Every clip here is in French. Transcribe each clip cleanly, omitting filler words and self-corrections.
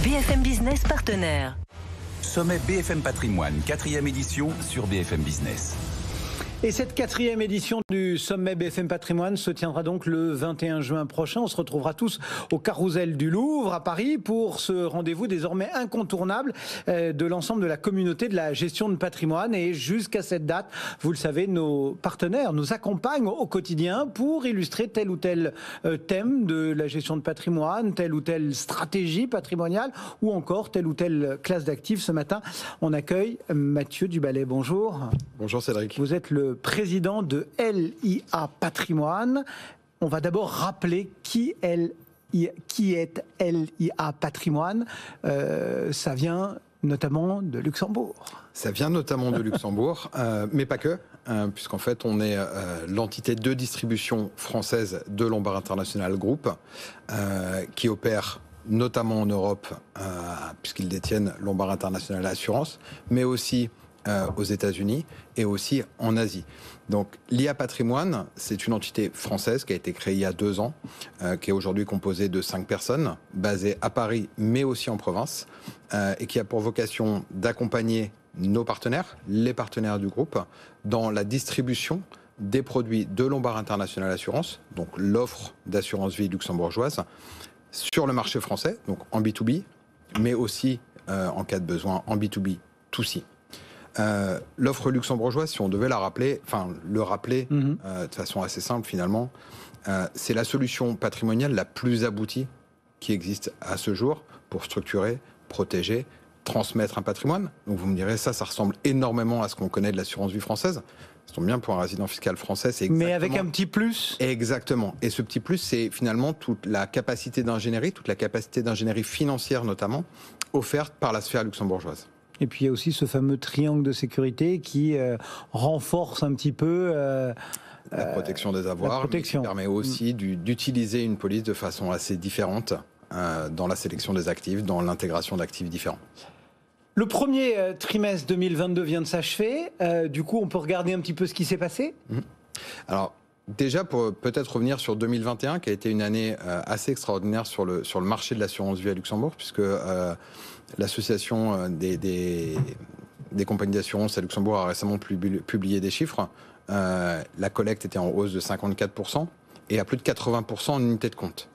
BFM Business partenaire. Sommet BFM Patrimoine, 4e édition sur BFM Business. Et cette 4e édition du sommet BFM Patrimoine se tiendra donc le 21 juin prochain. On se retrouvera tous au Carrousel du Louvre à Paris pour ce rendez-vous désormais incontournable de l'ensemble de la communauté de la gestion de patrimoine. Et jusqu'à cette date, vous le savez, nos partenaires nous accompagnent au quotidien pour illustrer tel ou tel thème de la gestion de patrimoine, telle ou telle stratégie patrimoniale ou encore telle ou telle classe d'actifs. Ce matin, on accueille Mathieu Duballet. Bonjour. Bonjour Cédric. Vous êtes le président de LIA Patrimoine. On va d'abord rappeler qui est LIA Patrimoine. Ça vient notamment de Luxembourg. Ça vient notamment de Luxembourg, mais pas que, puisqu'en fait on est l'entité de distribution française de Lombard International Group, qui opère notamment en Europe, puisqu'ils détiennent Lombard International Assurance, mais aussi aux États-Unis et aussi en Asie. Donc l'IA Patrimoine, c'est une entité française qui a été créée il y a 2 ans, qui est aujourd'hui composée de 5 personnes, basée à Paris mais aussi en province, et qui a pour vocation d'accompagner nos partenaires, les partenaires du groupe, dans la distribution des produits de Lombard International Assurance, donc l'offre d'assurance vie luxembourgeoise, sur le marché français, donc en B2B, mais aussi en cas de besoin en B2B2C. L'offre luxembourgeoise, si on devait le rappeler de façon assez simple finalement, c'est la solution patrimoniale la plus aboutie qui existe à ce jour pour structurer, protéger, transmettre un patrimoine. Donc vous me direz, ça ressemble énormément à ce qu'on connaît de l'assurance vie française. Ça tombe bien pour un résident fiscal français, c'est exactement... Mais avec un petit plus. Exactement. Et ce petit plus, c'est finalement toute la capacité d'ingénierie financière notamment, offerte par la sphère luxembourgeoise. Et puis il y a aussi ce fameux triangle de sécurité qui renforce un petit peu la protection des avoirs, mais qui permet aussi d'utiliser une police de façon assez différente dans la sélection des actifs, dans l'intégration d'actifs différents. Le premier trimestre 2022 vient de s'achever. Du coup, on peut regarder un petit peu ce qui s'est passé. Alors, déjà, pour peut-être revenir sur 2021, qui a été une année assez extraordinaire sur le marché de l'assurance vie à Luxembourg, puisque l'association des compagnies d'assurance à Luxembourg a récemment publié des chiffres. La collecte était en hausse de 54% et à plus de 80% en unité de compte.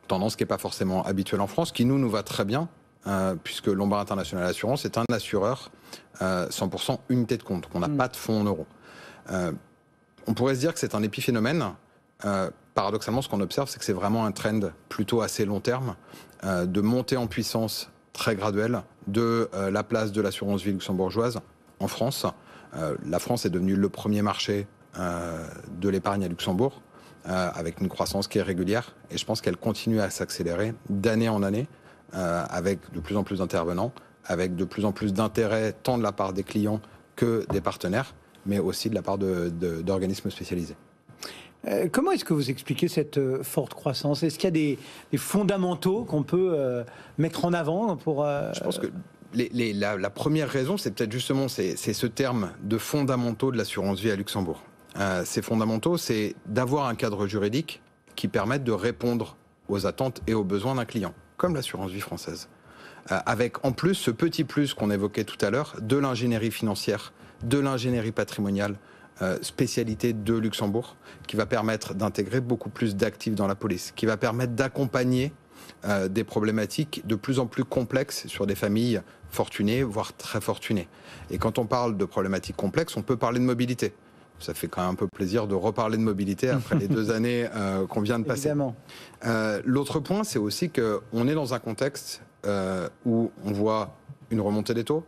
Tendance qui n'est pas forcément habituelle en France, qui nous va très bien, puisque Lombard International Assurance est un assureur 100% unité de compte. Donc on n'a pas de fonds en euros. On pourrait se dire que c'est un épiphénomène. Paradoxalement, ce qu'on observe, c'est que c'est vraiment un trend plutôt assez long terme, de montée en puissance très graduelle de la place de l'assurance vie luxembourgeoise en France. La France est devenue le premier marché de l'épargne à Luxembourg, avec une croissance qui est régulière. Et je pense qu'elle continue à s'accélérer d'année en année, avec de plus en plus d'intervenants, avec de plus en plus d'intérêt tant de la part des clients que des partenaires, mais aussi de la part d'organismes spécialisés. Comment est-ce que vous expliquez cette forte croissance? Est-ce qu'il y a des fondamentaux qu'on peut mettre en avant pour... Je pense que la première raison, c'est peut-être justement c'est ce terme de fondamentaux de l'assurance vie à Luxembourg. Ces fondamentaux, c'est d'avoir un cadre juridique qui permette de répondre aux attentes et aux besoins d'un client, comme l'assurance vie française. Avec en plus ce petit plus qu'on évoquait tout à l'heure, de l'ingénierie financière, de l'ingénierie patrimoniale, spécialité de Luxembourg, qui va permettre d'intégrer beaucoup plus d'actifs dans la police, qui va permettre d'accompagner des problématiques de plus en plus complexes sur des familles fortunées, voire très fortunées. Et quand on parle de problématiques complexes, on peut parler de mobilité. Ça fait quand même un peu plaisir de reparler de mobilité après les 2 années qu'on vient de passer. L'autre point, c'est aussi qu'on est dans un contexte où on voit une remontée des taux,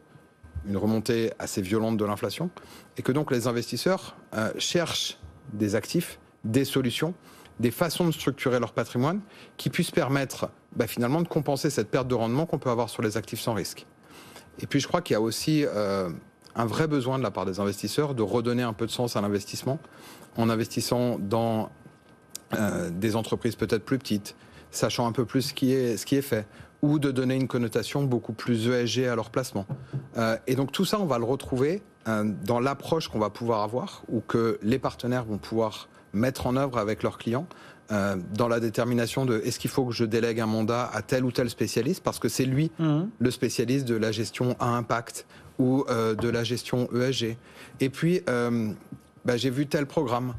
une remontée assez violente de l'inflation, et que donc les investisseurs cherchent des actifs, des solutions, des façons de structurer leur patrimoine qui puissent permettre finalement de compenser cette perte de rendement qu'on peut avoir sur les actifs sans risque. Et puis je crois qu'il y a aussi un vrai besoin de la part des investisseurs de redonner un peu de sens à l'investissement en investissant dans des entreprises peut-être plus petites, sachant un peu plus ce qui est fait, ou de donner une connotation beaucoup plus ESG à leur placement. Et donc tout ça, on va le retrouver dans l'approche qu'on va pouvoir avoir, ou que les partenaires vont pouvoir mettre en œuvre avec leurs clients, dans la détermination de est-ce qu'il faut que je délègue un mandat à tel ou tel spécialiste, parce que c'est lui le spécialiste de la gestion à impact ou de la gestion ESG. Et puis, j'ai vu tel programme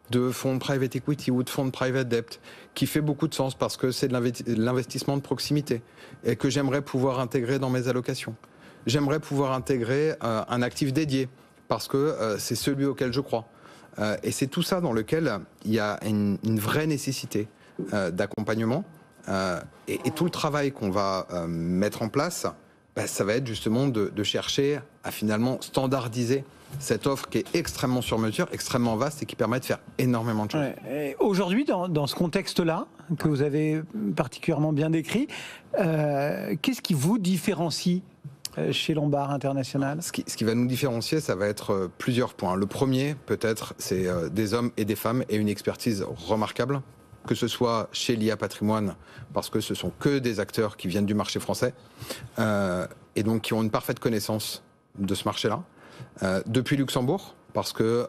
de fonds de private equity ou de fonds de private debt qui fait beaucoup de sens parce que c'est de l'investissement de proximité et que j'aimerais pouvoir intégrer dans mes allocations. J'aimerais pouvoir intégrer un actif dédié parce que c'est celui auquel je crois. Et c'est tout ça dans lequel il y a une vraie nécessité d'accompagnement. Et tout le travail qu'on va mettre en place, ça va être justement de chercher à finalement standardiser cette offre qui est extrêmement sur mesure, extrêmement vaste et qui permet de faire énormément de choses. Ouais. Aujourd'hui, dans ce contexte-là, que vous avez particulièrement bien décrit, qu'est-ce qui vous différencie chez Lombard International? Ce qui va nous différencier, ça va être plusieurs points. Le premier, peut-être, c'est des hommes et des femmes et une expertise remarquable, que ce soit chez l'IA Patrimoine, parce que ce sont que des acteurs qui viennent du marché français, et donc qui ont une parfaite connaissance de ce marché-là. Depuis Luxembourg, parce que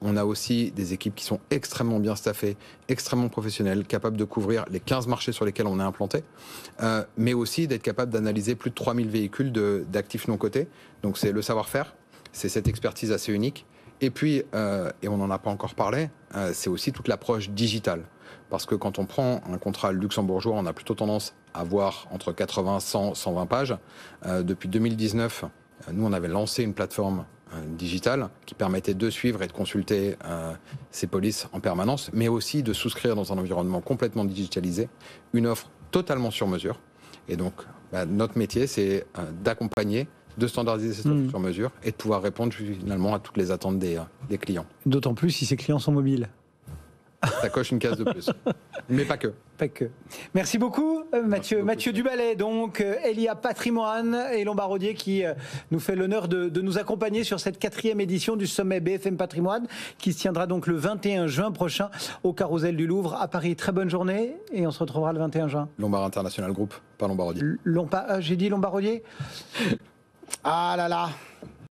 on a aussi des équipes qui sont extrêmement bien staffées, extrêmement professionnelles, capables de couvrir les 15 marchés sur lesquels on est implanté, mais aussi d'être capable d'analyser plus de 3000 véhicules d'actifs non cotés. Donc c'est le savoir-faire, c'est cette expertise assez unique. Et puis, et on n'en a pas encore parlé, c'est aussi toute l'approche digitale. Parce que quand on prend un contrat luxembourgeois, on a plutôt tendance à voir entre 80, 100, 120 pages. Depuis 2019, nous, on avait lancé une plateforme digitale qui permettait de suivre et de consulter ces polices en permanence, mais aussi de souscrire dans un environnement complètement digitalisé une offre totalement sur mesure. Et donc, notre métier, c'est d'accompagner, de standardiser cette offre sur mesure et de pouvoir répondre finalement à toutes les attentes des clients. D'autant plus si ces clients sont mobiles. Ça coche une case de plus. Mais pas que. Pas que. Merci beaucoup, Mathieu. Mathieu Duballet, donc, Elia Patrimoine et Lombard Odier qui nous fait l'honneur de nous accompagner sur cette 4e édition du sommet BFM Patrimoine qui se tiendra donc le 21 juin prochain au Carrousel du Louvre à Paris. Très bonne journée et on se retrouvera le 21 juin. Lombard International Group, pas Lombard Odier. J'ai dit Lombard Odier. Ah là là.